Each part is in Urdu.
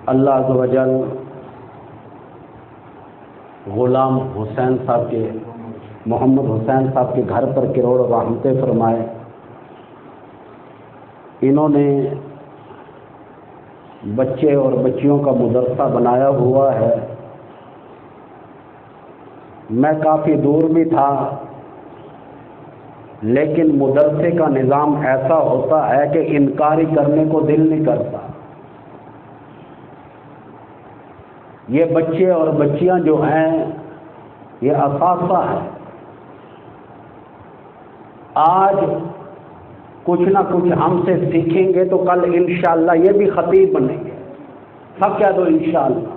اللہ عز و جل غلام حسین صاحب کے محمد حسین صاحب کے گھر پر کروڑ رحمتیں فرمائے۔ انہوں نے بچے اور بچیوں کا مدرسہ بنایا ہوا ہے۔ میں کافی دور بھی تھا، لیکن مدرسے کا نظام ایسا ہوتا ہے کہ انکاری کرنے کو دل نہیں کرتا۔ یہ بچے اور بچیاں جو ہیں یہ اثاثہ ہے۔ آج کچھ نہ کچھ ہم سے سیکھیں گے تو کل انشاءاللہ یہ بھی خطیب بنیں گے۔ سب کہہ دو انشاءاللہ۔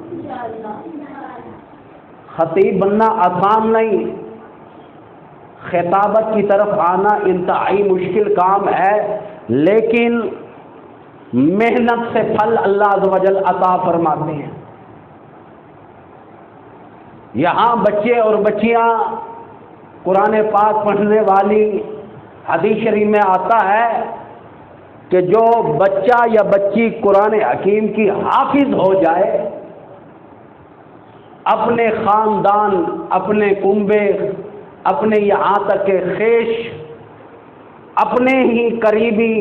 خطیب بننا آسان نہیں، خطابت کی طرف آنا انتہائی مشکل کام ہے، لیکن محنت سے پھل اللہ عز و جل عطا فرماتے ہیں۔ یہاں بچے اور بچیاں قرآن پاک پڑھنے والی، حدیث شریف میں آتا ہے کہ جو بچہ یا بچی قرآن حکیم کی حافظ ہو جائے، اپنے خاندان، اپنے کنبے، اپنے یہاں تک کہ خیش، اپنے ہی قریبی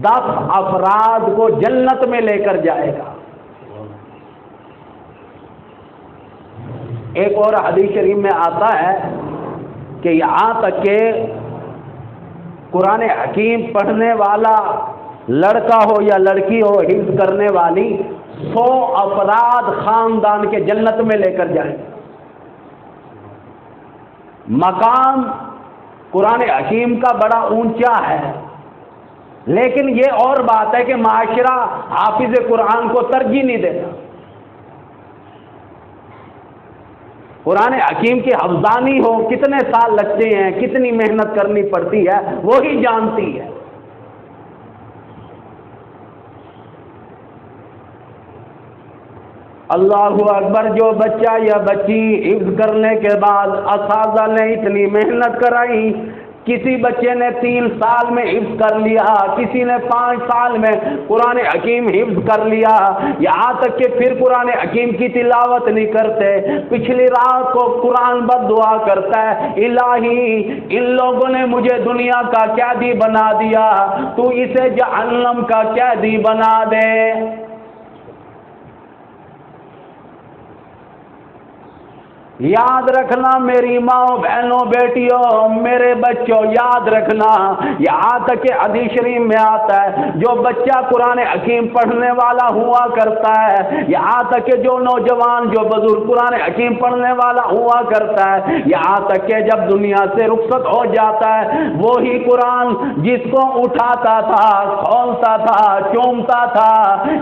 10 افراد کو جنت میں لے کر جائے گا۔ ایک اور حدیث شریف میں آتا ہے کہ یہاں تک کہ قرآن حکیم پڑھنے والا لڑکا ہو یا لڑکی ہو، حفظ کرنے والی 100 افراد خاندان کے جنت میں لے کر جائیں گے۔ مقام قرآن حکیم کا بڑا اونچا ہے، لیکن یہ اور بات ہے کہ معاشرہ حافظ قرآن کو ترجیح نہیں دیتا۔ قرآن حکیم کی حفظانی ہو کتنے سال لگتے ہیں، کتنی محنت کرنی پڑتی ہے، وہی جانتی ہے۔ اللہ اکبر۔ جو بچہ یا بچی حفظ کرنے کے بعد اساتذہ نے اتنی محنت کرائی، کسی بچے نے 3 سال میں حفظ کر لیا، کسی نے 5 سال میں قرآن حکیم حفظ کر لیا، یہاں تک کہ پھر قرآن حکیم کی تلاوت نہیں کرتے، پچھلی رات کو قرآن بد دعا کرتا ہے، الہی ان لوگوں نے مجھے دنیا کا قیدی بنا دیا، تو اسے جہنم کا قیدی بنا دے۔ یاد رکھنا میری ماں، بہنوں، بیٹیوں، میرے بچوں، یاد رکھنا، یہاں تک کہ حدیث شریف میں آتا ہے جو بچہ قرآن حکیم پڑھنے والا ہوا کرتا ہے، یہاں تک کہ جو نوجوان، جو بزرگ قرآن حکیم پڑھنے والا ہوا کرتا ہے، یہاں تک کہ جب دنیا سے رخصت ہو جاتا ہے، وہی قرآن جس کو اٹھاتا تھا، کھولتا تھا، چومتا تھا،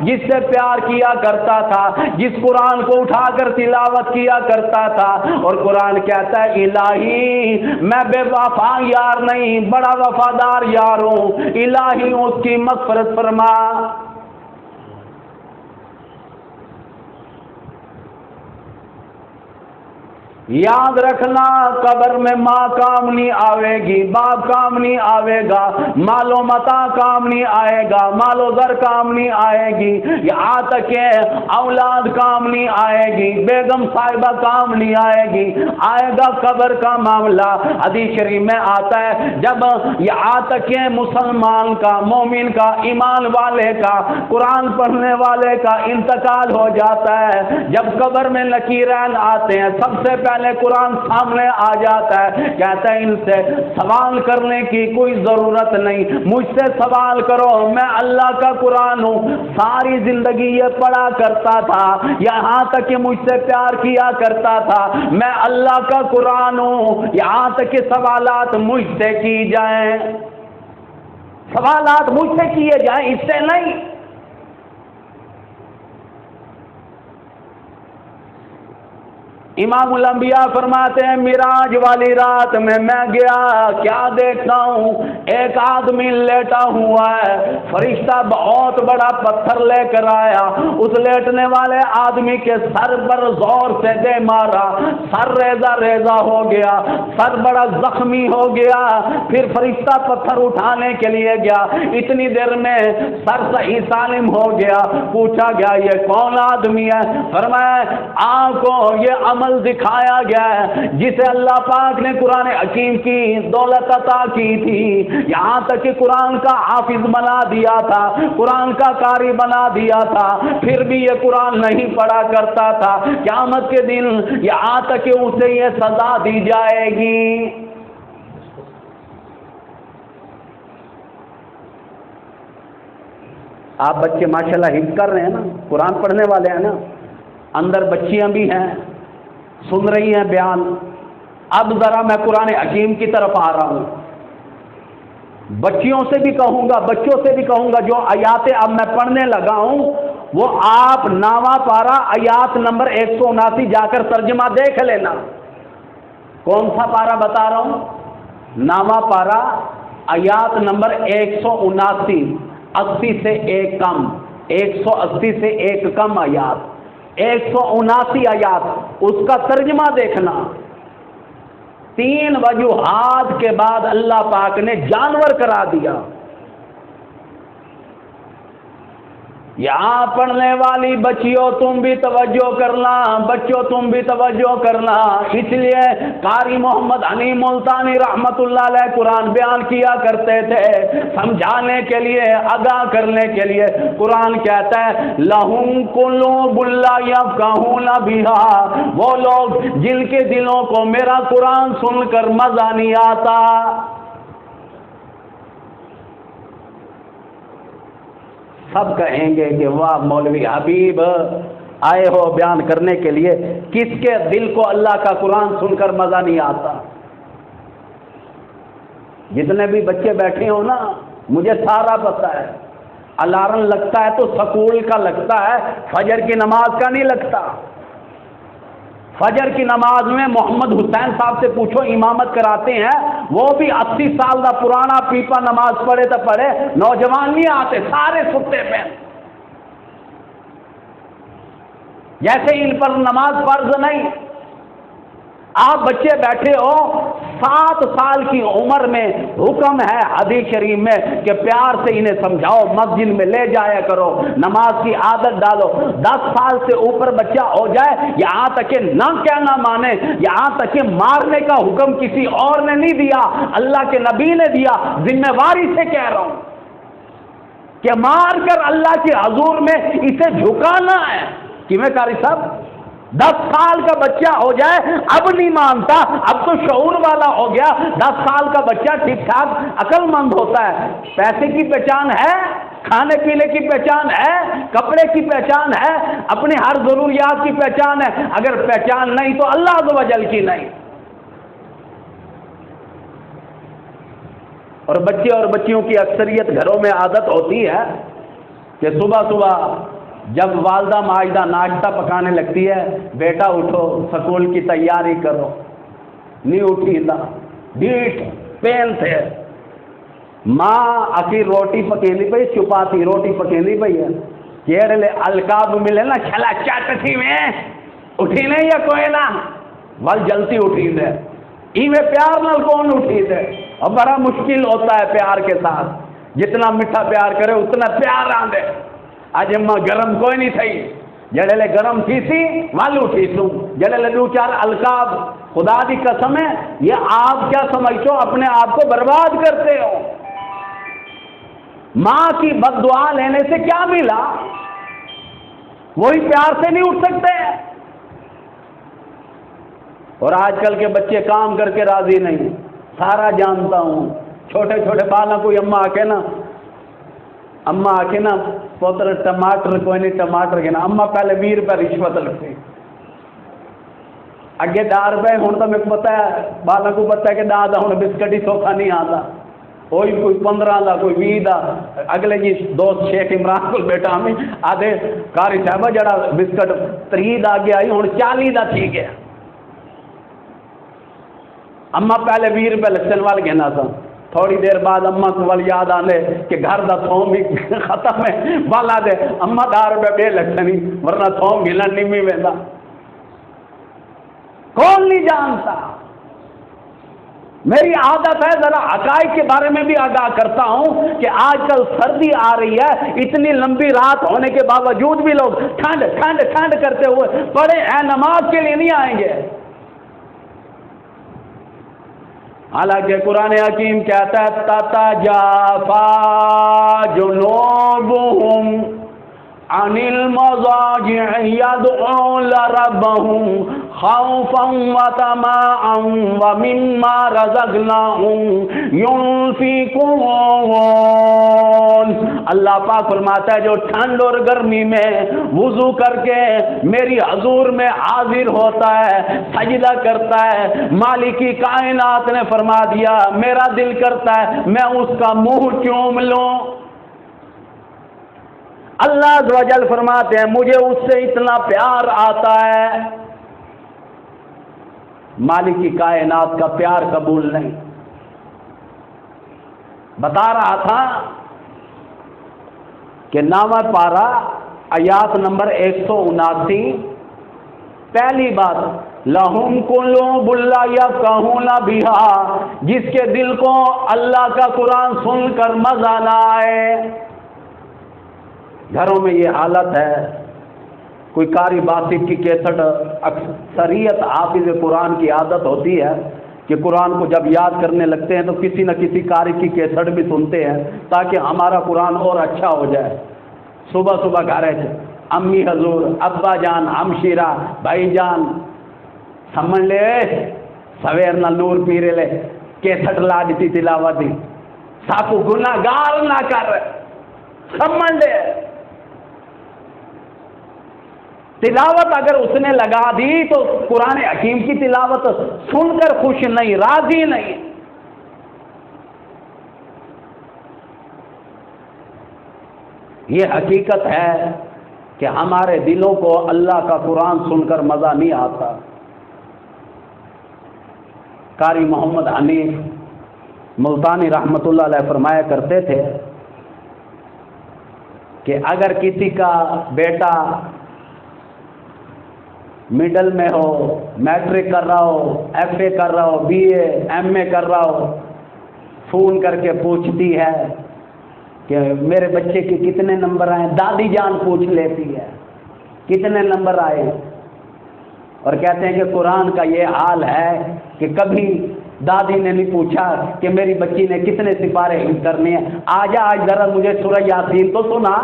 جس سے پیار کیا کرتا تھا، جس قرآن کو اٹھا کر تلاوت کیا کرتا تھا، اور قرآن کہتا ہے الہی میں بے وفا یار نہیں، بڑا وفادار یار ہوں، الہی اس کی مغفرت فرما۔ یاد رکھنا قبر میں ماں کام نہیں آئے گی، باپ کام نہیں آئے گا، مال و متاع کام نہیں آئے گا، مال و زر کام نہیں آئے گی، یہاں تک کہ اولاد کام نہیں آئے گی، بیگم صاحبہ کام نہیں آئے گی، آئے گا قبر کا معاملہ۔ حدیث شریف میں آتا ہے جب یہاں تک کہ مسلمان کا، مومن کا، ایمان والے کا، قرآن پڑھنے والے کا انتقال ہو جاتا ہے، جب قبر میں نکیرین آتے ہیں، سب سے پہلے قرآن سامنے آ جاتا ہے، کہتا ہے ان سے سوال کرنے کی کوئی ضرورت نہیں، مجھ سے سوال کرو، میں اللہ کا قرآن ہوں، ساری زندگی یہ پڑھا کرتا تھا، یہاں تک کہ مجھ سے پیار کیا کرتا تھا، میں اللہ کا قرآن ہوں، یہاں تک کہ سوالات مجھ سے کی جائیں، سوالات مجھ سے کیے جائیں، اس سے نہیں۔ امام الانبیاء فرماتے ہیں معراج والی رات میں گیا، کیا دیکھتا ہوں، ایک آدمی لیٹا ہوا ہے، فرشتہ بہت بڑا پتھر لے کر آیا، اس لیٹنے والے آدمی کے سر پر زور سے دے مارا، سر ریزہ ریزہ ہو گیا، سر بڑا زخمی ہو گیا، پھر فرشتہ پتھر اٹھانے کے لیے گیا، اتنی دیر میں سر صحیح سالم ہو گیا، پوچھا گیا یہ کون آدمی ہے؟ فرمایا آپ کو یہ عمل دکھایا گیا ہے جسے اللہ پاک نے قرآن حکیم کی دولت عطا کی تھی، یہاں تک کہ قرآن کا حافظ بنا دیا تھا، قرآن کا قاری بنا دیا تھا، پھر بھی یہ قرآن نہیں پڑھا کرتا تھا، قیامت کے دن یہاں تک کہ اسے یہ سزا دی جائے گی۔ آپ بچے ماشاءاللہ حفظ کر رہے ہیں نا، قرآن پڑھنے والے ہیں نا، اندر بچیاں بھی ہیں سن رہی ہیں بیان۔ اب ذرا میں قرآن حکیم کی طرف آ رہا ہوں، بچیوں سے بھی کہوں گا، بچوں سے بھی کہوں گا، جو آیات اب میں پڑھنے لگا ہوں وہ آپ ناواں پارا آیات نمبر 179 جا کر ترجمہ دیکھ لینا۔ کون سا پارا بتا رہا ہوں؟ ناواں پارا آیات نمبر 179، 80 سے ایک کم، 180 سے ایک کم آیات، 179 آیات، اس کا ترجمہ دیکھنا۔ 3 وجوہات کے بعد اللہ پاک نے جانور کرا دیا۔ یہاں پڑھنے والی بچیوں تم بھی توجہ کرنا، بچوں تم بھی توجہ کرنا، اس لیے قاری محمد حنیف ملتانی رحمت اللہ علیہ قرآن بیان کیا کرتے تھے سمجھانے کے لیے، آگاہ کرنے کے لیے۔ قرآن کہتا ہے لَهُمْ قُلُوبٌ لَا يَفْقَهُونَ بِهَا، وہ لوگ جن کے دلوں کو میرا قرآن سن کر مزہ نہیں آتا۔ سب کہیں گے کہ واہ مولوی حبیب آئے ہو بیان کرنے کے لیے، کس کے دل کو اللہ کا قرآن سن کر مزہ نہیں آتا؟ جتنے بھی بچے بیٹھے ہو نا، مجھے سارا پتہ ہے، الارم لگتا ہے تو سکول کا لگتا ہے، فجر کی نماز کا نہیں لگتا۔ فجر کی نماز میں محمد حسین صاحب سے پوچھو، امامت کراتے ہیں، وہ بھی 80 سال کا پرانا پیپا نماز پڑھے تو پڑھے، نوجوان نہیں آتے، سارے ستے پہ، جیسے ان پر نماز فرض نہیں۔ آپ بچے بیٹھے ہو، 7 سال کی عمر میں حکم ہے حدیث شریف میں کہ پیار سے انہیں سمجھاؤ، مسجد میں لے جایا کرو، نماز کی عادت ڈالو۔ 10 سال سے اوپر بچہ ہو جائے، یہاں تک کہ نہ کیا نہ مانے، یہاں تک کہ مارنے کا حکم کسی اور نے نہیں دیا، اللہ کے نبی نے دیا۔ ذمہ واری سے کہہ رہا ہوں کہ مار کر اللہ کے حضور میں اسے جھکانا ہے۔ کیویں قاری صاحب 10 سال کا بچہ ہو جائے اب نہیں مانتا، اب تو شعور والا ہو گیا۔ 10 سال کا بچہ ٹھیک ٹھاک عقل مند ہوتا ہے، پیسے کی پہچان ہے، کھانے پینے کی پہچان ہے، کپڑے کی پہچان ہے، اپنی ہر ضروریات کی پہچان ہے۔ اگر پہچان نہیں تو اللہ عز و جل کی نہیں۔ اور بچے اور بچیوں کی اکثریت گھروں میں عادت ہوتی ہے کہ صبح صبح جب والدہ ماجدہ ناشتہ پکانے لگتی ہے، بیٹا اٹھو سکول کی تیاری کرو، نہیں اٹھی تھا ڈیٹ پین تھے، ماں اکی روٹی پکیلی پئی، چپاتی روٹی پکیلی پئی ہے، کیڑے القاب ملے نا چھلا چاٹتی میں اٹھی نہیں یا کوئی نہ ول جلتی اٹھی دے، ایویں پیار نال کون اٹھی دے۔ اور بڑا مشکل ہوتا ہے پیار کے ساتھ، جتنا میٹھا پیار کرے اتنا پیار آندے۔ آج اماں گرم کوئی نہیں تھی، جڑے لے گرم تھی سی ول اٹھی سوں، جڑے لے دو چار القاب، خدا دی قسم ہے یہ آپ کیا سمجھتے ہو، اپنے آپ کو برباد کرتے ہو۔ ماں کی بد دعا لینے سے کیا ملا؟ وہی پیار سے نہیں اٹھ سکتے۔ اور آج کل کے بچے کام کر کے راضی نہیں، سارا جانتا ہوں، چھوٹے چھوٹے بالا کوئی اماں آکے نا پوتر ٹماٹر کوئی نہیں، ٹماٹر کے نا اماں پہلے 20 روپے رشوت لگتی، اگے 10 روپے، ہوں تو میرے کو پتا ہے بالا کو پتا ہے کہ 10 دا ہوں بسکٹ ہی سوکھا نہیں آتا، کوئی 15 دا کوئی 20 دا۔ اگلے جی دوست شیخ عمران کو بیٹا ہمیں آدھے قاری صاحبہ جڑا بسکٹ 30 دا گیا ہوں 40 دا تھی گیا، اما پہلے 20 روپے لچن وال گہنا تھا، تھوڑی دیر بعد اما کو وال یاد آنے کہ گھر دا تھوم بھی ختم ہے، والا دے اما 10 روپے بے لچنی ورنہ تھوم گھلن نہیں میں ویندا، کون نہیں جانتا۔ میری عادت ہے ذرا حقائق کے بارے میں بھی آگاہ کرتا ہوں کہ آج کل سردی آ رہی ہے، اتنی لمبی رات ہونے کے باوجود بھی لوگ ٹھنڈ ٹھنڈ ٹھنڈ کرتے ہوئے پڑے ہیں، نماز کے لیے نہیں آئیں گے۔ حالانکہ قرآن حکیم کہتا ہے تتجافا جنوبہم عن المضاجع يدعون ربهم خوفا وطمعا ومما رزقناهم ينفقون۔ اللہ پاک فرماتا ہے جو ٹھنڈ اور گرمی میں وضو کر کے میری حضور میں حاضر ہوتا ہے، سجدہ کرتا ہے، مالکی کائنات نے فرما دیا میرا دل کرتا ہے میں اس کا منہ چوم لوں۔ اللہ عز و جل فرماتے ہیں مجھے اس سے اتنا پیار آتا ہے، مالک کی کائنات کا پیار قبول نہیں۔ بتا رہا تھا کہ 9واں پارہ آیات نمبر 179، پہلی بات لَهُمْ قُلُوبٌ لَا يَفْقَهُونَ بِهَا، جس کے دل کو اللہ کا قرآن سن کر مزہ نہ آئے۔ گھروں میں یہ حالت ہے، کوئی قاری باسط کی کیسٹ، اکثریت حافظ قرآن کی عادت ہوتی ہے کہ قرآن کو جب یاد کرنے لگتے ہیں تو کسی نہ کسی قاری کی کیسٹ بھی سنتے ہیں تاکہ ہمارا قرآن اور اچھا ہو جائے۔ صبح صبح گھر ہے امی حضور، ابا جان، ہمشیرہ، بھائی جان سمجھ لے سویر نہ نور پیرے لے کیسٹ لا دیتی تلاوت دی، ساکو گناہ گار نہ کر، سمجھ لے تلاوت اگر اس نے لگا دی تو قرآن حکیم کی تلاوت سن کر خوش نہیں، راضی نہیں۔ یہ حقیقت ہے کہ ہمارے دلوں کو اللہ کا قرآن سن کر مزہ نہیں آتا۔ قاری محمد حنیف ملتانی رحمت اللہ علیہ فرمایا کرتے تھے کہ اگر کسی کا بیٹا مڈل میں ہو، میٹرک کر رہا ہو، ایف اے کر رہا ہو، بی اے ایم اے کر رہا ہو، فون کر کے پوچھتی ہے کہ میرے بچے کے کتنے نمبر آئے، دادی جان پوچھ لیتی ہے کتنے نمبر آئے، اور کہتے ہیں کہ قرآن کا یہ حال ہے کہ کبھی دادی نے نہیں پوچھا کہ میری بچی نے کتنے سپارے حفظ کرنے ہیں، آجا آج ذرا مجھے سورہ یاسین تو سنا،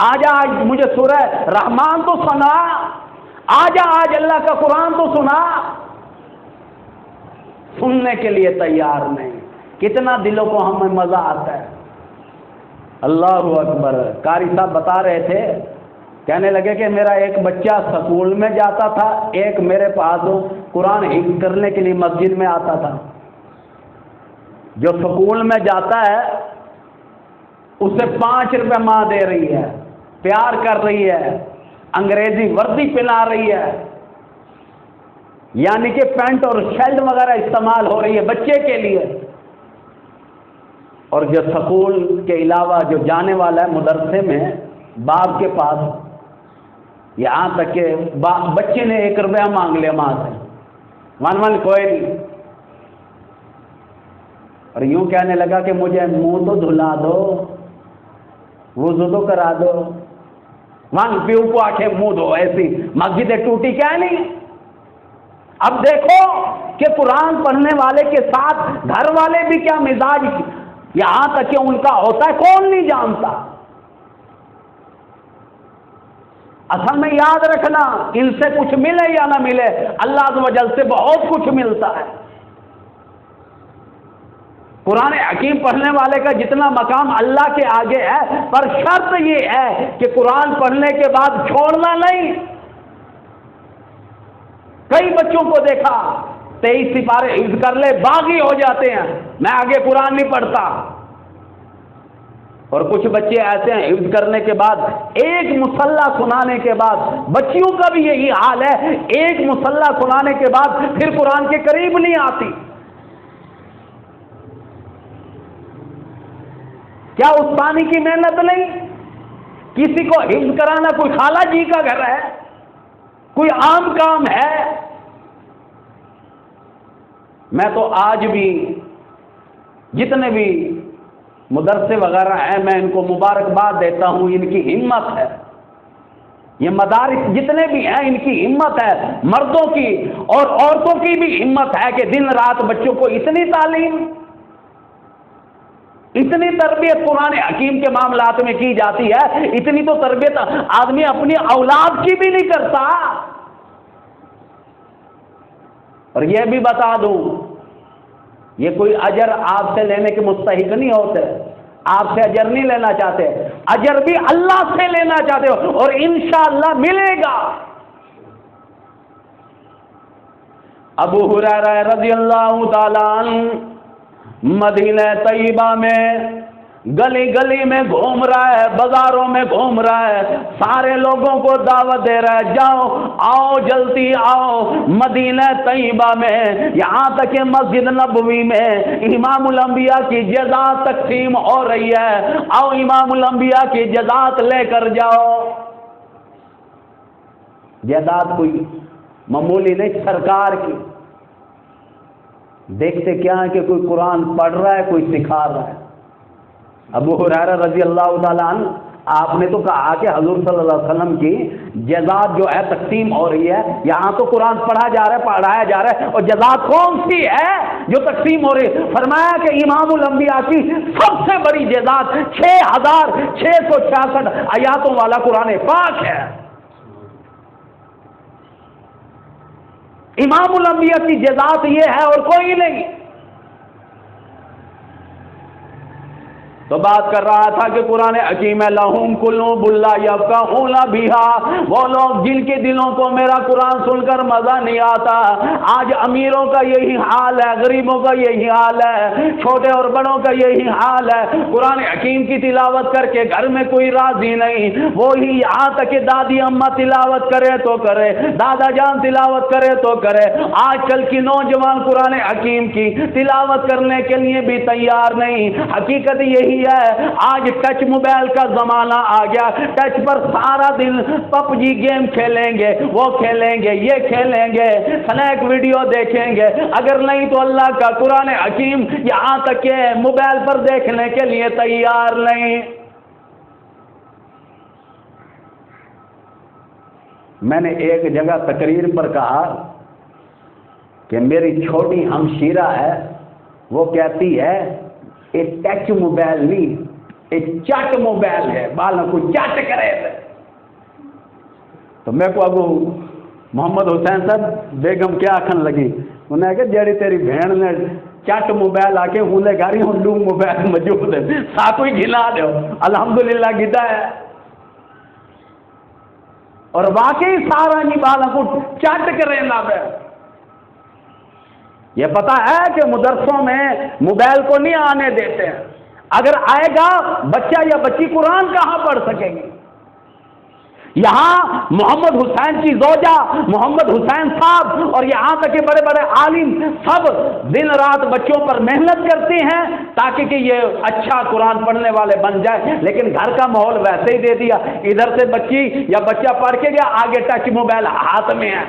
آجا آج مجھے سورہ رحمان تو سنا، آجا آج اللہ کا قرآن تو سنا۔ سننے کے لیے تیار نہیں، کتنا دلوں کو ہمیں مزہ آتا ہے۔ اللہ اکبر۔ قاری صاحب بتا رہے تھے، کہنے لگے کہ میرا ایک بچہ سکول میں جاتا تھا، ایک میرے پاس قرآن حفظ کرنے کے لیے مسجد میں آتا تھا۔ جو سکول میں جاتا ہے اسے 5 روپے ماں دے رہی ہے، پیار کر رہی ہے، انگریزی وردی پلا رہی ہے، یعنی کہ پینٹ اور شرٹ وغیرہ استعمال ہو رہی ہے بچے کے لیے۔ اور جو سکول کے علاوہ جو جانے والا ہے مدرسے میں باپ کے پاس، یہاں تک کہ بچے نے 1 روپیہ مانگ لیا ماں سے، من کوئی نہیں، اور یوں کہنے لگا کہ مجھے منہ تو دھلا دو، وضو تو کرا دو، من پیو کو آنکھیں منہ دو، ایسی مسجد ٹوٹی کیا نہیں۔ اب دیکھو کہ قرآن پڑھنے والے کے ساتھ گھر والے بھی کیا مزاج یہاں تک کہ ان کا ہوتا ہے کون نہیں جانتا۔ اصل میں یاد رکھنا، ان سے کچھ ملے یا نہ ملے، اللہ عز و جل سے بہت کچھ ملتا ہے۔ قرآن حکیم پڑھنے والے کا جتنا مقام اللہ کے آگے ہے، پر شرط یہ ہے کہ قرآن پڑھنے کے بعد چھوڑنا نہیں۔ کئی بچوں کو دیکھا 23 سپارے حفظ کر لے باغی ہو جاتے ہیں، میں آگے قرآن نہیں پڑھتا۔ اور کچھ بچے ایسے ہیں حفظ کرنے کے بعد ایک مصلح سنانے کے بعد، بچیوں کا بھی یہی حال ہے، ایک مصلح سنانے کے بعد پھر قرآن کے قریب نہیں آتی۔ کیا اس پانی کی محنت نہیں؟ کسی کو حفظ کرانا کوئی خالہ جی کا گھر ہے؟ کوئی عام کام ہے؟ میں تو آج بھی جتنے بھی مدرسے وغیرہ ہیں میں ان کو مبارکباد دیتا ہوں، ان کی ہمت ہے، یہ مدارس جتنے بھی ہیں ان کی ہمت ہے، مردوں کی اور عورتوں کی بھی ہمت ہے کہ دن رات بچوں کو اتنی تعلیم، اتنی تربیت قرآن حکیم کے معاملات میں کی جاتی ہے، اتنی تو تربیت آدمی اپنی اولاد کی بھی نہیں کرتا۔ اور یہ بھی بتا دوں، یہ کوئی اجر آپ سے لینے کے مستحق نہیں ہوتے، آپ سے اجر نہیں لینا چاہتے، اجر بھی اللہ سے لینا چاہتے ہو اور انشاءاللہ ملے گا۔ ابو ہریرہ رضی اللہ تعالی عنہ مدینہ طیبہ میں گلی گلی میں گھوم رہا ہے، بازاروں میں گھوم رہا ہے، سارے لوگوں کو دعوت دے رہا ہے، جاؤ آؤ جلدی آؤ مدینہ طیبہ میں، یہاں تک کہ مسجد نبوی میں امام الانبیاء کی جزات تقسیم ہو رہی ہے، آؤ امام الانبیاء کی جزات لے کر جاؤ۔ جزات کوئی معمولی نہیں، سرکار کی۔ دیکھتے کیا ہے کہ کوئی قرآن پڑھ رہا ہے، کوئی سکھا رہا ہے۔ ابو ہریرہ رضی اللہ تعالیٰ عنہ، آپ نے تو کہا کہ حضور صلی اللہ علیہ وسلم کی جزات جو ہے تقسیم ہو رہی ہے، یہاں تو قرآن پڑھا جا رہا ہے، پڑھایا جا رہا ہے، اور جزات کون سی ہے جو تقسیم ہو رہی ہے؟ فرمایا کہ امام الانبیاء کی سب سے بڑی جزات 6666 آیاتوں والا قرآن پاک ہے۔ امام الانبیاء کی جزات یہ ہے اور کوئی نہیں۔ تو بات کر رہا تھا کہ قرآن حکیم لہم قلوب لا یفقہون بہا، وہ لوگ جن کے دلوں کو میرا قرآن سن کر مزہ نہیں آتا۔ آج امیروں کا یہی حال ہے، غریبوں کا یہی حال ہے، چھوٹے اور بڑوں کا یہی حال ہے۔ قرآن حکیم کی تلاوت کر کے گھر میں کوئی راضی نہیں، وہی یہاں تک کہ دادی اماں تلاوت کرے تو کرے، دادا جان تلاوت کرے تو کرے، آج کل کی نوجوان قرآن حکیم کی تلاوت کرنے کے لیے بھی تیار نہیں۔ حقیقت یہی ہے، آج ٹچ موبائل کا زمانہ آ گیا، ٹچ پر سارا دن پب جی گیم کھیلیں گے، وہ کھیلیں گے، یہ کھیلیں گے، سنیک ویڈیو دیکھیں گے، اگر نہیں تو اللہ کا قرآن حکیم یہاں تک کہ موبائل پر دیکھنے کے لیے تیار نہیں۔ میں نے ایک جگہ تقریر پر کہا کہ میری چھوٹی ہمشیرہ ہے، وہ کہتی ہے ایک ٹچ موبائل نہیں، ایک چٹ موبائل ہے، بالوں کو چٹ کرے تھے۔ تو میں کو ابو محمد حسین صاحب بیگم کیا آکھن لگی، انہیں کہا جیڑی تیری بہن نے چٹ موبائل آ کے ہوں لے گاری ہوں لوں موبائل موجود ہے، ساتھ ہی گھلا دو، الحمدللہ گھدا ہے۔ اور واقعی سارا نہیں بالوں کو چٹ کرے نہ بے۔ یہ پتا ہے کہ مدرسوں میں موبائل کو نہیں آنے دیتے ہیں، اگر آئے گا بچہ یا بچی قرآن کہاں پڑھ سکیں گے؟ یہاں محمد حسین کی زوجہ، محمد حسین صاحب اور یہاں تک کہ بڑے بڑے عالم سب دن رات بچوں پر محنت کرتے ہیں تاکہ کہ یہ اچھا قرآن پڑھنے والے بن جائے، لیکن گھر کا ماحول ویسے ہی دے دیا، ادھر سے بچی یا بچہ پڑھ کے گیا، آگے ٹچ موبائل ہاتھ میں ہے۔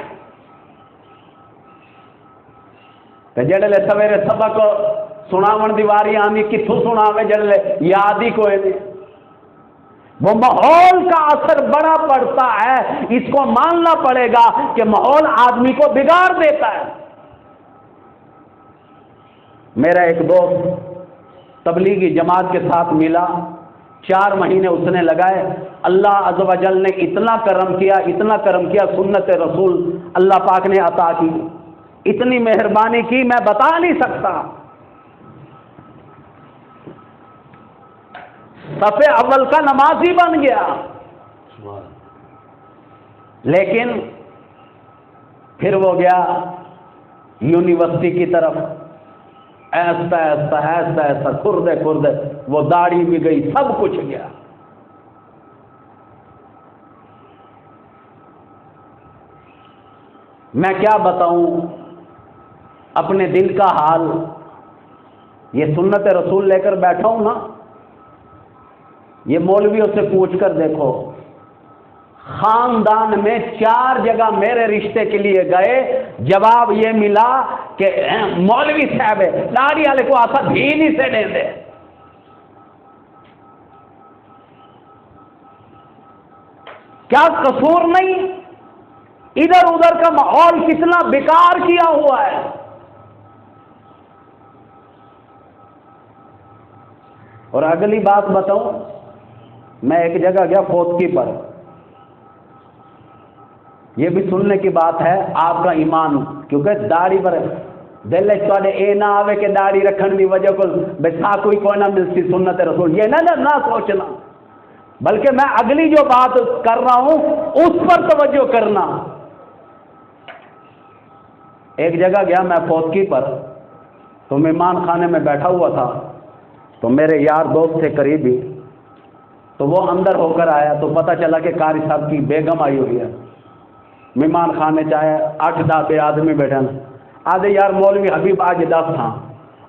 جڑے سویرے سبق سناون دی واری آنی کتھوں سناوے، جڑے یاد ہی کوئی نہیں۔ وہ ماحول کا اثر بڑا پڑتا ہے، اس کو ماننا پڑے گا کہ ماحول آدمی کو بگاڑ دیتا ہے۔ میرا ایک دوست تبلیغی جماعت کے ساتھ ملا، 4 مہینے اس نے لگائے، اللہ عز و جل نے اتنا کرم کیا، اتنا کرم کیا، سنت رسول اللہ پاک نے عطا کی، اتنی مہربانی کی میں بتا نہیں سکتا۔ صف اول کا نمازی بن گیا، لیکن پھر وہ گیا یونیورسٹی کی طرف، ایسا ایسا ایسا ایسا کھردے کھردے وہ داڑھی بھی گئی، سب کچھ گیا۔ میں کیا بتاؤں اپنے دل کا حال، یہ سنت رسول لے کر بیٹھا ہوں نا، یہ مولویوں سے پوچھ کر دیکھو، خاندان میں 4 جگہ میرے رشتے کے لیے گئے، جواب یہ ملا کہ مولوی صاحب ہے داڑھی والے کو آسا بھی نہیں سے دے دے۔ کیا قصور نہیں؟ ادھر ادھر کا ماحول کتنا بیکار کیا ہوا ہے۔ اور اگلی بات بتاؤں، میں ایک جگہ گیا فوتکی پر، یہ بھی سننے کی بات ہے آپ کا ایمان، کیونکہ داڑھی پر دل چاہے اے نہ آوے کہ داڑھی رکھن کی وجہ کو بسا کوئی نہ ملتی سنت رسول، یہ نہ سوچنا، بلکہ میں اگلی جو بات کر رہا ہوں اس پر توجہ کرنا۔ ایک جگہ گیا میں فوتکی پر، تو مہمان خانے میں بیٹھا ہوا تھا، تو میرے یار دوست تھے قریبی، تو وہ اندر ہو کر آیا تو پتہ چلا کہ قاری صاحب کی بیگم آئی ہوئی ہے۔ مہمان خانے چاہے 8-10 آدمی بیٹھے نا، آدھے یار مولوی حبیب آج 10 تھا،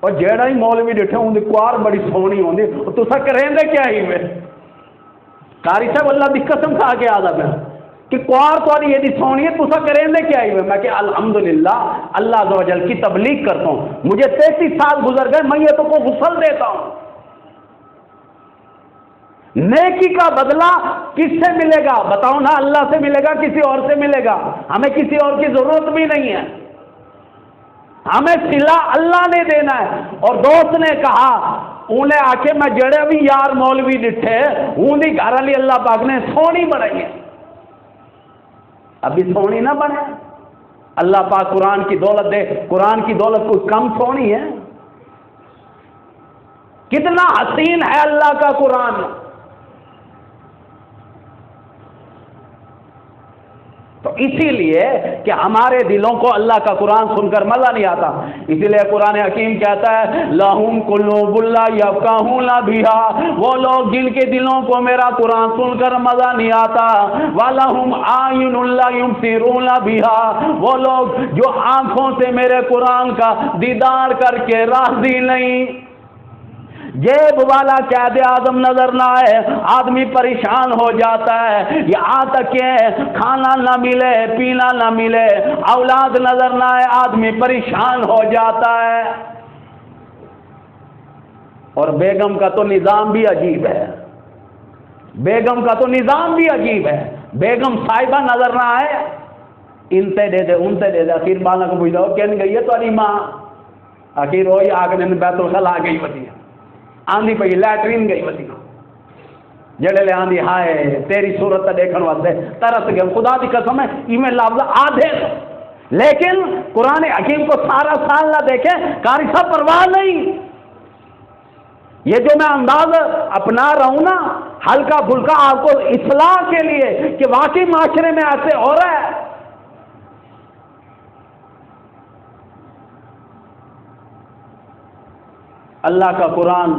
اور جیڑا ہی مولوی ڈٹھے ہوں کوار بڑی سونی ہوں تو سا کریں دے کیا ہی میں قاری صاحب اللہ دی قسم کھا کے آدھا میں کہ کوار تو یہ دی سونی ہے تو سا کریں دے کیا ہی میں کہ الحمدللہ اللہ عز و جل کی تبلیغ کرتا ہوں، مجھے 33 سال گزر گئے، میں یہ تو کو غسل دیتا ہوں۔ نیکی کا بدلہ کس سے ملے گا بتاؤ نا؟ اللہ سے ملے گا، کسی اور سے ملے گا؟ ہمیں کسی اور کی ضرورت بھی نہیں ہے، ہمیں صلہ اللہ نے دینا ہے۔ اور دوست نے کہا انہیں آ کے میں جڑے بھی یار مولوی ڈٹھے ہوں دی گھر علی اللہ پاک نے سونی بنائی ہے، ابھی سونی نہ بنے، اللہ پاک قرآن کی دولت دے، قرآن کی دولت کوئی کم سونی ہے؟ کتنا حسین ہے اللہ کا قرآن۔ تو اسی لیے کہ ہمارے دلوں کو اللہ کا قرآن سن کر مزہ نہیں آتا، اسی لیے قرآن حکیم کہتا ہے لَهُمْ قُلُوبٌ لَا يَفْقَهُونَ بِهَا، وہ لوگ جن کے دلوں کو میرا قرآن سن کر مزہ نہیں آتا، وَلَهُمْ أَعْيُنٌ لَا يُبْصِرُونَ بِهَا، وہ لوگ جو آنکھوں سے میرے قرآن کا دیدار کر کے راضی نہیں۔ جیب والا قید اعظم نظر نہ آئے آدمی پریشان ہو جاتا ہے، یہاں تک کہ کھانا نہ ملے پینا نہ ملے، اولاد نظر نہ آئے آدمی پریشان ہو جاتا ہے۔ اور بیگم کا تو نظام بھی عجیب ہے، بیگم کا تو نظام بھی عجیب ہے، بیگم صاحبہ نظر نہ آئے انتے دے دے انتے دے دے، آخر بانا کو بجھاؤ کہنے گئی ہے تو علی ماں، آخر ہوئی آگے بیت الخلا گئی ہوتی ہے، آندھی پہ لیٹرین گئی وسی جڑے لے آندھی ہائے تیری صورت دیکھن واسطے ترس گئے، خدا دی قسم ہے ایویں لفظ آدھے، لیکن قرآن حکیم کو سارا سال نہ دیکھے قاری صاحب پرواہ نہیں۔ یہ جو میں انداز اپنا رہا ہوں نا ہلکا پھلکا آپ کو اصلاح کے لیے کہ واقعی معاشرے میں ایسے ہو رہا ہے۔ اللہ کا قرآن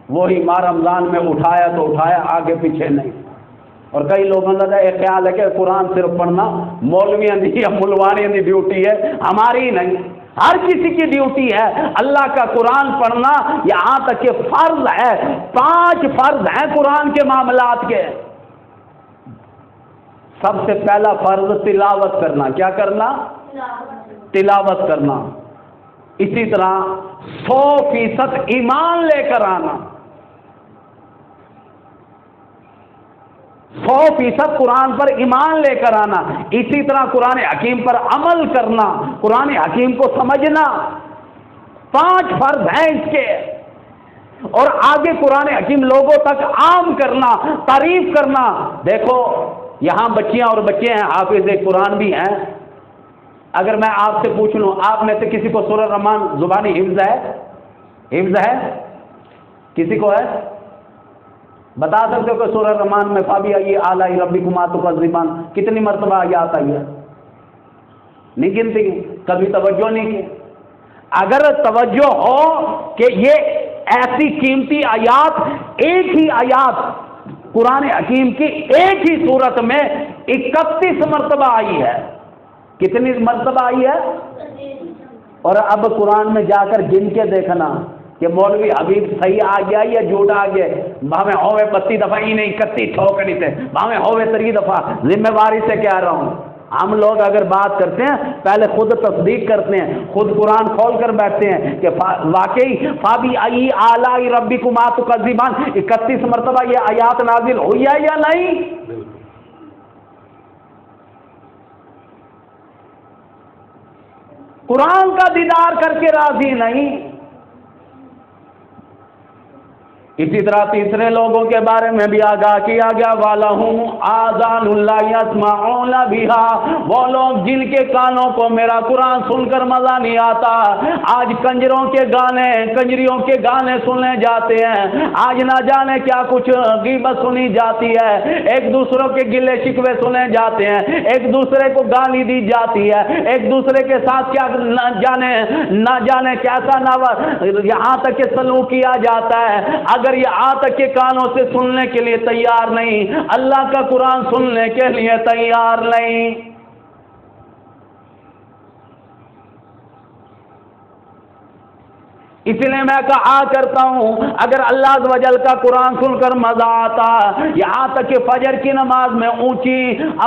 وہی ماہ رمضان میں اٹھایا تو اٹھایا، آگے پیچھے نہیں۔ اور کئی لوگوں کا ایک خیال ہے کہ قرآن صرف پڑھنا مولویوں کی یا ملوانیوں کی ڈیوٹی ہے، ہماری نہیں، ہر کسی کی ڈیوٹی ہے اللہ کا قرآن پڑھنا، یہاں تک کہ فرض ہے، 5 فرض ہیں قرآن کے معاملات کے۔ سب سے پہلا فرض تلاوت کرنا، کیا کرنا؟ تلاوت کرنا۔ اسی طرح 100% ایمان لے کر آنا، 100% قرآن پر ایمان لے کر آنا، اسی طرح قرآن حکیم پر عمل کرنا، قرآن حکیم کو سمجھنا، 5 فرض ہیں اس کے۔ اور آگے قرآن حکیم لوگوں تک عام کرنا، تعریف کرنا۔ دیکھو یہاں بچیاں اور بچے ہیں، حافظ قرآن بھی ہیں، اگر میں آپ سے پوچھ لوں آپ میں سے کسی کو سورہ رحمان زبانی حفظ ہے؟ حفظ ہے؟ کسی کو ہے؟ بتا سکتے ہو کہ سورہ رحمان میں فَبِأَيِّ آلَاءِ رَبِّكُمَا تُكَذِّبَانِ کتنی مرتبہ آیا آتا ہے؟ نہیں گنتی، کبھی توجہ نہیں کی۔ اگر توجہ ہو کہ یہ ایسی قیمتی آیات، ایک ہی آیات قرآن حکیم کی ایک ہی صورت میں 31 مرتبہ آئی ہے. کتنی مرتبہ آئی ہے؟ اور اب قرآن میں جا کر گن کے دیکھنا کہ مولوی حبیب صحیح آ گیا یا جھوٹ آ گیا. بھاویں ہوئے 32 دفعہ ہی نہیں 31 ٹھوکڑی تھے، بھاویں ہوئے 3 دفعہ. ذمہ داری سے کہہ رہا ہوں، ہم لوگ اگر بات کرتے ہیں پہلے خود تصدیق کرتے ہیں، خود قرآن کھول کر بیٹھتے ہیں کہ واقعی فابی ای آلائی ربکما تکذبان 31 مرتبہ یہ آیات نازل ہوئی ہے یا نہیں؟ قرآن کا دیدار کر کے راضی نہیں. اسی طرح تیسرے لوگوں کے بارے میں بھی آگاہ کیا گیا، وَلَهُمْ آذَانٌ لَا يَسْمَعُونَ بِهَا، وہ لوگ جن کے کانوں کو میرا قرآن سن کر مزہ نہیں آتا. آج کنجروں کے گانے، کنجریوں کے گانے سنے جاتے ہیں، آج نہ جانے کیا کچھ غیبت سنی جاتی ہے، ایک دوسروں کے گلے شکوے سنے جاتے ہیں، ایک دوسرے کو گالی دی جاتی ہے، ایک دوسرے کے ساتھ کیا نہ جانے کیسا یہاں تک کہ سلوک کیا جاتا ہے. اگر یہ آج تک کے کانوں سے سننے کے لیے تیار نہیں، اللہ کا قرآن سننے کے لیے تیار نہیں. اس لیے میں کہا کرتا ہوں اگر اللہ عز و جل کا قرآن سن کر مزہ آتا، یہاں تک کہ فجر کی نماز میں اونچی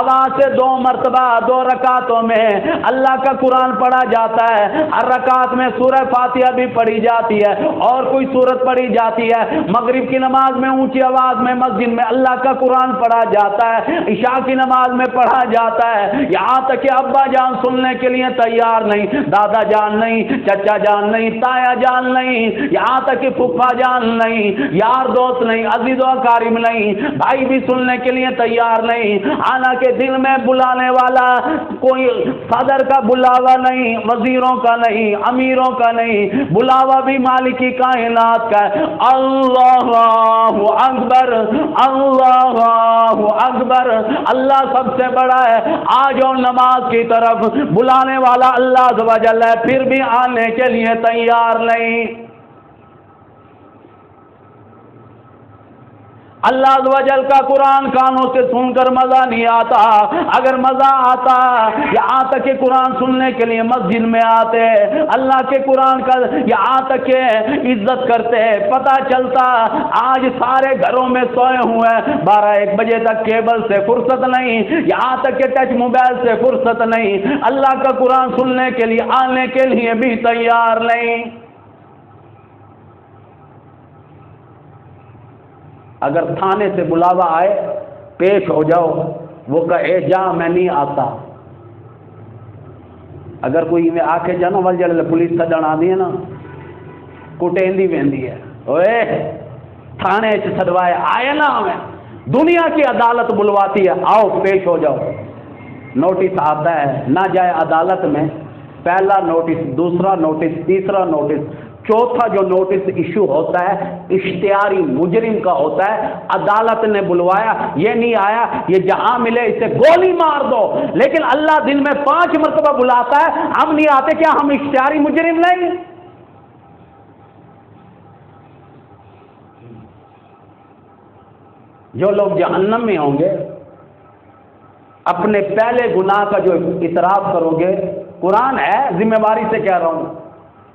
آواز سے 2 مرتبہ 2 رکعتوں میں اللہ کا قرآن پڑھا جاتا ہے، ہر رکعت میں سورہ فاتحہ بھی پڑھی جاتی ہے اور کوئی سورت پڑھی جاتی ہے. مغرب کی نماز میں اونچی آواز میں مسجد میں اللہ کا قرآن پڑھا جاتا ہے، عشاء کی نماز میں پڑھا جاتا ہے. یہاں تک کہ ابا جان سننے کے لیے تیار نہیں، دادا جان نہیں، چچا جان نہیں، تایا جان نہیں، یہاں تک کہ پھپھا جان نہیں، یار دوست نہیں، عزیز و اقارب نہیں، بھائی بھی سننے کے لیے تیار نہیں. حالانکہ دل میں بلانے والا کوئی صدر کا بلاوا نہیں، وزیروں کا نہیں، امیروں کا نہیں، بلاوا بھی مالک کائنات کا ہے. اللہ اکبر، اللہ اکبر، اللہ سب سے بڑا ہے. آج اور نماز کی طرف بلانے والا اللہ عز و جل ہے، پھر بھی آنے کے لیے تیار نہیں. اللہ عز و جل کا قرآن کانوں سے سن کر مزہ نہیں آتا. اگر مزہ آتا یہاں تک کہ قرآن سننے کے لیے مسجد میں آتے، اللہ کے قرآن کا یہاں تک کہ عزت کرتے، پتہ چلتا آج سارے گھروں میں سوئے ہوئے، 12-1 بجے تک کیبل سے فرصت نہیں، یہاں تک کہ ٹچ موبائل سے فرصت نہیں، اللہ کا قرآن سننے کے لیے آنے کے لیے بھی تیار نہیں. اگر تھانے سے بلاوا آئے پیش ہو جاؤ، وہ کہے جا میں نہیں آتا. اگر کوئی میں آ کے جانا وال جڑے پولیس سدن آدھی ہے نا کٹیندی ویندی ہے، اوے تھانے چ سدوائے آئے نا، ہمیں دنیا کی عدالت بلواتی ہے، آؤ پیش ہو جاؤ. نوٹس آتا ہے، نہ جائے عدالت میں، پہلا نوٹس، دوسرا نوٹس، تیسرا نوٹس، چوتھا جو نوٹس ایشو ہوتا ہے اشتہاری مجرم کا ہوتا ہے. عدالت نے بلوایا، یہ نہیں آیا، یہ جہاں ملے اسے گولی مار دو. لیکن اللہ دن میں 5 مرتبہ بلاتا ہے، ہم نہیں آتے. کیا ہم اشتہاری مجرم نہیں؟ جو لوگ جہنم میں ہوں گے اپنے پہلے گناہ کا جو اعتراف کرو گے، قرآن ہے، ذمہ داری سے کہہ رہا ہوں،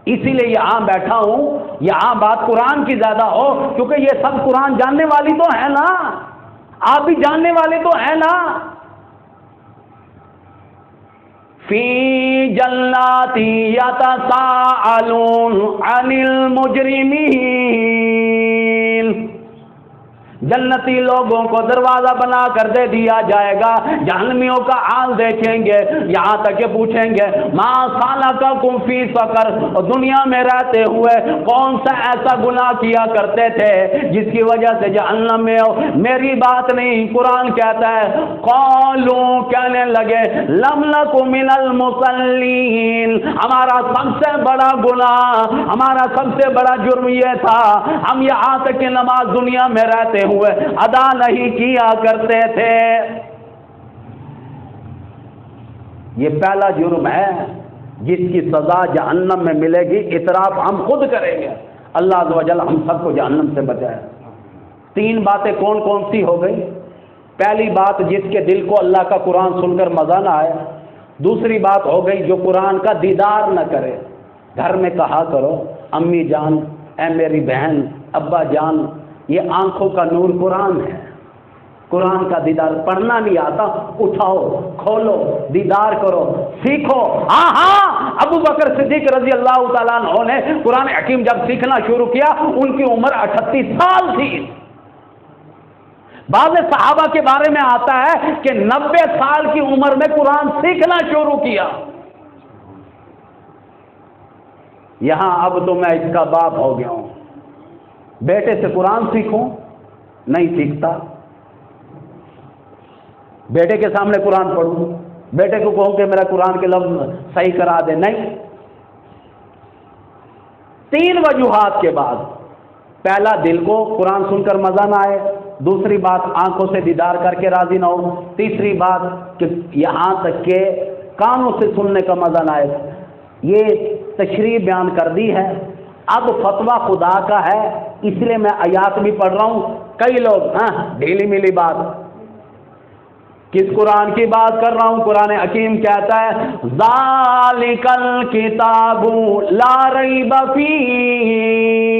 اسی لیے یہاں بیٹھا ہوں، یہاں بات قرآن کی زیادہ ہو، کیونکہ یہ سب قرآن جاننے والی تو ہے نا، آپ بھی جاننے والے تو ہیں نا. فی جنات یتساءلون عن المجرمین، جنتی لوگوں کو دروازہ بنا کر دے دیا جائے گا، جہنمیوں کا حال دیکھیں گے، یہاں تک کہ پوچھیں گے ما سالککم فی سقر، دنیا میں رہتے ہوئے کون سا ایسا گناہ کیا کرتے تھے جس کی وجہ سے جہنم میں ہو؟ میری بات نہیں، قرآن کہتا ہے قالوا، کہنے لگے لم نک من المصلین، ہمارا سب سے بڑا گناہ، ہمارا سب سے بڑا جرم یہ تھا، ہم یہاں تک کہ نماز دنیا میں رہتے ہوئے ادا نہیں کیا کرتے تھے. یہ پہلا جرم ہے. جس کی سزا جہنم میں ملے گی، اعتراف ہم خود کریں گے۔ اللہ عز و جل ہم سب کو جہنم سے بچائے۔ 3 باتیں کون کون سی ہو گئی؟ پہلی بات، جس کے دل کو اللہ کا قرآن سن کر مزہ نہ آئے۔ دوسری بات ہو گئی جو قرآن کا دیدار نہ کرے۔ گھر میں کہا کرو امی جان، اے میری بہن، ابا جان، یہ آنکھوں کا نور قرآن ہے، قرآن کا دیدار پڑھنا نہیں آتا، اٹھاؤ، کھولو، دیدار کرو، سیکھو۔ ہاں ابو بکر صدیق رضی اللہ تعالیٰ عنہ نے قرآن حکیم جب سیکھنا شروع کیا ان کی عمر 38 سال تھی۔ بعض صحابہ کے بارے میں آتا ہے کہ 90 سال کی عمر میں قرآن سیکھنا شروع کیا۔ یہاں اب تو میں اس کا باپ ہو گیا ہوں، بیٹے سے قرآن سیکھوں، نہیں سیکھتا۔ بیٹے کے سامنے قرآن پڑھوں، بیٹے کو کہوں کہ میرا قرآن کے لفظ صحیح کرا دے، نہیں۔ 3 وجوہات کے بعد، پہلا دل کو قرآن سن کر مزہ نہ آئے، دوسری بات آنکھوں سے دیدار کر کے راضی نہ ہو، تیسری بات کہ یہاں تک کہ کانوں سے سننے کا مزہ نہ آئے۔ یہ تشریح بیان کر دی ہے۔ اب فتویٰ خدا کا ہے، اس لیے میں آیات بھی پڑھ رہا ہوں۔ کئی لوگ ڈھیلی ملی بات، کس قرآن کی بات کر رہا ہوں؟ قرآن حکیم کہتا ہے ذالک الکتاب لا ریب فیہ،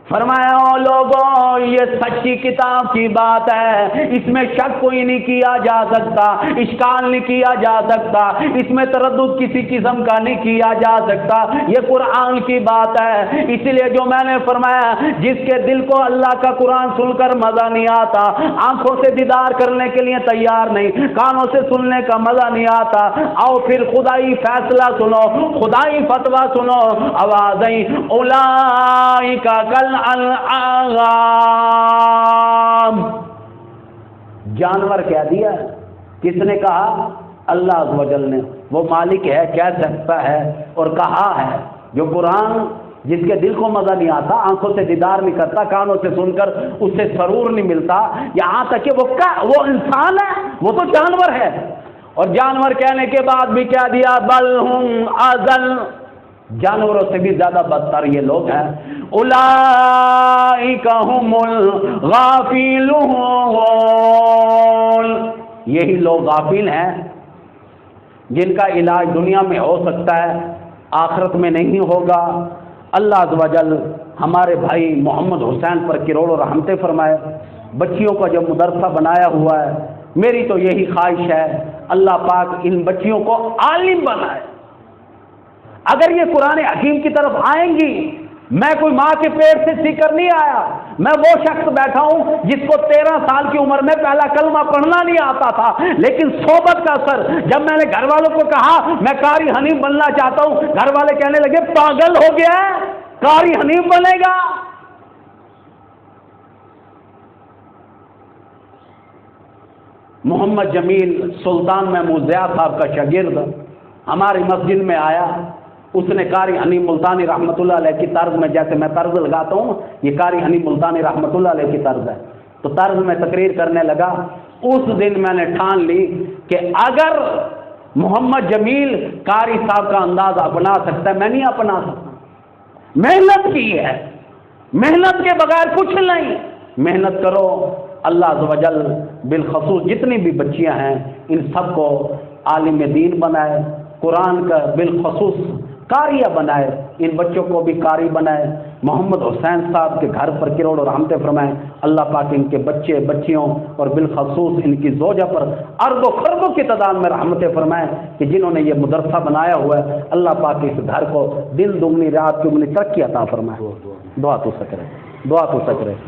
فرمایا او لوگوں یہ سچی کتاب کی بات ہے، اس میں شک کوئی نہیں کیا جا سکتا، اشکال نہیں کیا جا سکتا، اس میں تردد کسی قسم کا نہیں کیا جا سکتا، یہ قرآن کی بات ہے۔ اس لیے جو میں نے فرمایا جس کے دل کو اللہ کا قرآن سن کر مزہ نہیں آتا، آنکھوں سے دیدار کرنے کے لیے تیار نہیں، کانوں سے سننے کا مزہ نہیں آتا، آؤ پھر خدائی فیصلہ سنو، خدائی فتویٰ سنو، آوازیں اولئک کل الانعام، جانور کہہ دیا۔ کس نے کہا؟ اللہ عز و جل نے۔ وہ مالک ہے، کہہ سکتا ہے اور کہا ہے۔ جو قرآن جس کے دل کو مزہ نہیں آتا، آنکھوں سے دیدار نہیں کرتا، کانوں سے سن کر اس سے سرور نہیں ملتا، یہاں تک کہ وہ انسان ہے، وہ تو جانور ہے۔ اور جانور کہنے کے بعد بھی کیا دیا؟ بل ہم اضل، جانوروں سے بھی زیادہ بدتر یہ لوگ ہیں۔ اولئک هم الغافلون، یہی لوگ غافل ہیں جن کا علاج دنیا میں ہو سکتا ہے، آخرت میں نہیں ہوگا۔ اللہ عز و جل ہمارے بھائی محمد حسین پر کروڑوں رحمتیں فرمائے۔ بچیوں کا جو مدرسہ بنایا ہوا ہے، میری تو یہی خواہش ہے اللہ پاک ان بچیوں کو عالم بنائے۔ اگر یہ قرآن حکیم کی طرف آئیں گی، میں کوئی ماں کے پیٹ سے سیکھ کر نہیں آیا، میں وہ شخص بیٹھا ہوں جس کو 13 سال کی عمر میں پہلا کلمہ پڑھنا نہیں آتا تھا، لیکن صحبت کا اثر، جب میں نے گھر والوں کو کہا میں قاری حنیف بننا چاہتا ہوں، گھر والے کہنے لگے پاگل ہو گیا ہے، قاری حنیف بنے گا؟ محمد جمیل سلطان محمود ضیاء صاحب کا شاگرد ہماری مسجد میں آیا، اس نے قاری حنیف ملتانی رحمۃ اللہ علیہ کی طرز میں، جیسے میں طرز لگاتا ہوں یہ قاری حنیف ملتانی رحمۃ اللہ علیہ کی طرز ہے، تو طرز میں تقریر کرنے لگا۔ اس دن میں نے ٹھان لی کہ اگر محمد جمیل قاری صاحب کا انداز اپنا سکتا ہے، میں نہیں اپنا سکتا۔ محنت کی ہے، محنت کے بغیر کچھ نہیں، محنت کرو۔ اللہ عز و جل بالخصوص جتنی بھی بچیاں ہیں ان سب کو عالم دین بنائے، قرآن کا بالخصوص قاریہ بنائے، ان بچوں کو بھی قاری بنائے۔ محمد حسین صاحب کے گھر پر کروڑوں رحمتیں فرمائیں۔ اللہ پاک ان کے بچے بچیوں اور بالخصوص ان کی زوجہ پر اربوں خربوں کی تعداد میں رحمتیں فرمائیں کہ جنہوں نے یہ مدرسہ بنایا ہوا ہے۔ اللہ پاک اس گھر کو دن دگنی رات کی دگنی ترقی عطا فرمائے۔ دعا تو سکرے، دعا تو سکرے۔